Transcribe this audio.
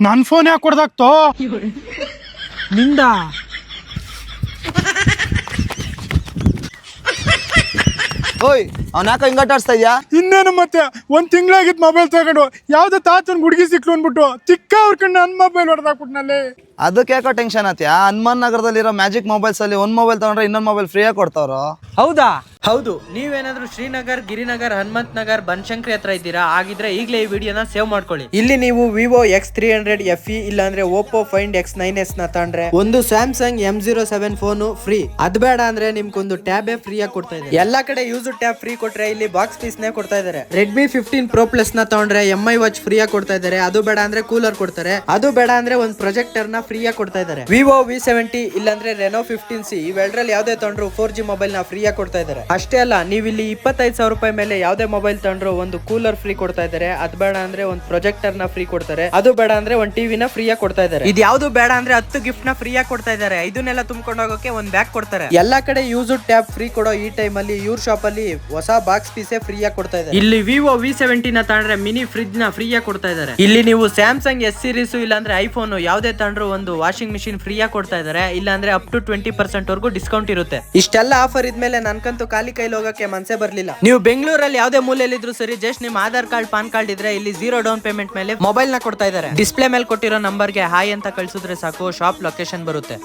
ನನ್ ಫೋನ್ ಯಾಕೆ ಕೊಡ್ದಾಕ್ತೋ ನಿಂದ ಓಯ್ ಅವ್ನ ಯಾಕೆ ಹಿಂಗಾಟ ಆಡ್ಸ್ತಾ ಇದ್ಯಾ? ಇನ್ನೇನು ಮತ್ತೆ ಒಂದ್ ತಿಂಗಳಾಗಿತ್ತು ಮೊಬೈಲ್ ತಗೊಂಡು ಯಾವ್ದೋ ತಾತನ್ ಹುಡುಗಿ ಸಿಕ್ಲು ಅನ್ಬಿಟ್ಟು ಚಿಕ್ಕ ಅವ್ರ ಕಣ್ಣು ನನ್ ಮೊಬೈಲ್ ಹೊಡೆದಾಕ್ಬಿಟ್ನಲ್ಲಿ. ಅದಕ್ಕೆ ಯಾಕೋ ಟೆನ್ಷನ್ ಆತ್ಯಾ? ಹನುಮಾನ್ ನಗರದಲ್ಲಿರೋ ಮ್ಯಾಜಿಕ್ ಮೊಬೈಲ್ಸ್ ಅಲ್ಲಿ ಒಂದ್ ಮೊಬೈಲ್ ತಗೊಂಡ್ರೆ ಇನ್ನೊಂದ್ ಮೊಬೈಲ್ ಫ್ರೀಯಾಗಿ ಕೊಡ್ತಾವ್ರು. ಹೌದಾ? ಹೌದು. ನೀವೇನಾದ್ರೂ ಶ್ರೀನಗರ್, ಗಿರಿನಗರ್, ಹನುಮಂತ್ ನಗರ್, ಬನಶಂಕರಿ ಹತ್ರ ಇದ್ದೀರಾ? ಆಗಿದ್ರೆ ಈಗಲೇ ಈ ವಿಡಿಯೋನ ಸೇವ್ ಮಾಡ್ಕೊಳ್ಳಿ. ಇಲ್ಲಿ ನೀವು ವಿವೋ X300 FE ಇಲ್ಲಾಂದ್ರೆ Oppo Find X9s ನ ತಂಡ್ರೆ ಒಂದು ಸ್ಯಾಮ್ಸಂಗ್ M07 ಫೋನು ಫ್ರೀ. ಅದ್ ಬೇಡ ಅಂದ್ರೆ ನಿಮ್ಗೊಂದು ಟ್ಯಾಬೇ ಫ್ರೀ ಆಗಿ ಕೊಡ್ತಾ ಇದ್ದಾರೆ. ಎಲ್ಲಾ ಕಡೆ ಯೂಸ್ ಟ್ಯಾಬ್ ಫ್ರೀ ಕೊಟ್ರೆ ಇಲ್ಲಿ ಬಾಕ್ಸ್ ಪೀಸ್ ನೇ ಕೊಡ್ತಾ ಇದ್ದಾರೆ. Redmi 15 Pro Plus ನ ತಗೊಂಡ್ರೆ MI ವಾಚ್ ಫ್ರೀ ಆಗಿ ಕೊಡ್ತಾ ಇದ್ದಾರೆ. ಅದು ಬೇಡ ಅಂದ್ರೆ ಕೂಲರ್ ಕೊಡ್ತಾರೆ. ಅದು ಬೇಡ ಅಂದ್ರೆ ಒಂದು ಪ್ರೊಜೆಕ್ಟರ್ ನ ಫ್ರೀ ಆಗಿ ಕೊಡ್ತಾ ಇದ್ದಾರೆ. ವಿವೋ V70 ಇಲ್ಲಾಂದ್ರೆ Reno 15C ಇವೆರಡರಲ್ಲಿ ಯಾವ್ದೇ ತಗೊಂಡ್ರು 4G ಮೊಬೈಲ್ ನ ಫ್ರೀ ಆಗಿ ಕೊಡ್ತಾ ಇದ್ದಾರೆ. ಅಷ್ಟೇ ಅಲ್ಲ, ನೀವು ಇಲ್ಲಿ 25,000 ರೂಪಾಯಿ ಮೇಲೆ ಯಾವ್ದೇ ಮೊಬೈಲ್ ತಗೊಂಡ್ರು ಒಂದು ಕೂಲರ್ ಫ್ರೀ ಕೊಡ್ತಾ ಇದ್ದಾರೆ. ಅದ್ ಬೇಡ ಅಂದ್ರೆ ಒಂದು ಪ್ರೊಜೆಕ್ಟರ್ ನ ಫ್ರೀ ಕೊಡ್ತಾರೆ. ಅದು ಬೇಡ ಅಂದ್ರೆ ಒಂದು ಟಿವಿನ ಫ್ರೀ ಆಗಿ ಕೊಡ್ತಾ ಇದ್ದಾರೆ. ಇದು ಯಾವ್ದು ಬೇಡ ಅಂದ್ರೆ 10 ಗಿಫ್ಟ್ ನ ಫ್ರೀ ಆಗಿ ಕೊಡ್ತಾ ಇದ್ದಾರೆ. ಇದನ್ನೆಲ್ಲ ತುಂಬಿಕೊಂಡು ಹೋಗೋಕೆ ಒಂದು ಬ್ಯಾಗ್ ಕೊಡ್ತಾರೆ. ಎಲ್ಲಾ ಕಡೆ ಯೂಸ್ ಟ್ಯಾಬ್ ಫ್ರೀ ಕೊಡೋ ಈ ಟೈಮ್ ಅಲ್ಲಿ ಇವ್ರ ಶಾಪ್ ಅಲ್ಲಿ ಹೊಸ ಬಾಕ್ಸ್ ಪೀಸೇ ಫ್ರೀ ಆಗಿ ಕೊಡ್ತಾ ಇದ್ದಾರೆ. ಇಲ್ಲಿ ವಿವೋ V70 ನ ತಗೊಂಡ್ರೆ ಮಿನಿ ಫ್ರಿಡ್ಜ್ ನ ಫ್ರೀ ಆಗಿ ಕೊಡ್ತಾ ಇದ್ದಾರೆ. ಇಲ್ಲಿ ನೀವು ಸ್ಯಾಮ್ಸಂಗ್ S ಸೀರೀಸ್ ಇಲ್ಲಾಂದ್ರೆ ಐಫೋನ್ ಯಾವ್ದೇ ತಗೊಂಡ್ರು ಒಂದು ವಾಷಿಂಗ್ ಮಿಷಿನ್ ಫ್ರೀ ಆಗಿ ಕೊಡ್ತಾ ಇದ್ದಾರೆ. ಇಲ್ಲಾಂದ್ರೆ ಅಪ್ ಟು 20% ವರೆಗೂ ಡಿಸ್ಕೌಂಟ್ ಇರುತ್ತೆ. ಇಷ್ಟೆಲ್ಲ ಆಫರ್ ಇದ್ಮೇಲೆ ನನ್ಕಂತೂ ಖಾಲಿ ಕೈಲಿ ಹೋಗಕ್ಕೆ ಮನ್ಸೇ ಬರ್ಲಿಲ್ಲ. ನೀವು ಬೆಂಗಳೂರಲ್ಲಿ ಯಾವ್ದೇ ಮೂಲೆಯಲ್ಲಿ ಇದ್ರು ಸರಿ, ಜಸ್ಟ್ ನಿಮ್ಮ ಆಧಾರ್ ಕಾರ್ಡ್, ಪಾನ್ ಕಾರ್ಡ್ ಇದ್ರೆ ಇಲ್ಲಿ 0 ಡೌನ್ ಪೇಮೆಂಟ್ ಮೇಲೆ ಮೊಬೈಲ್ ನ ಕೊಡ್ತಾ ಇದ್ದಾರೆ. ಡಿಸ್ಪ್ಲೇ ಮೇಲೆ ಕೊಟ್ಟಿರೋ ನಂಬರ್ಗೆ ಹಾಯ್ ಅಂತ ಕಳ್ಸಿದ್ರೆ ಸಾಕು, ಶಾಪ್ ಲೊಕೇಶನ್ ಬರುತ್ತೆ.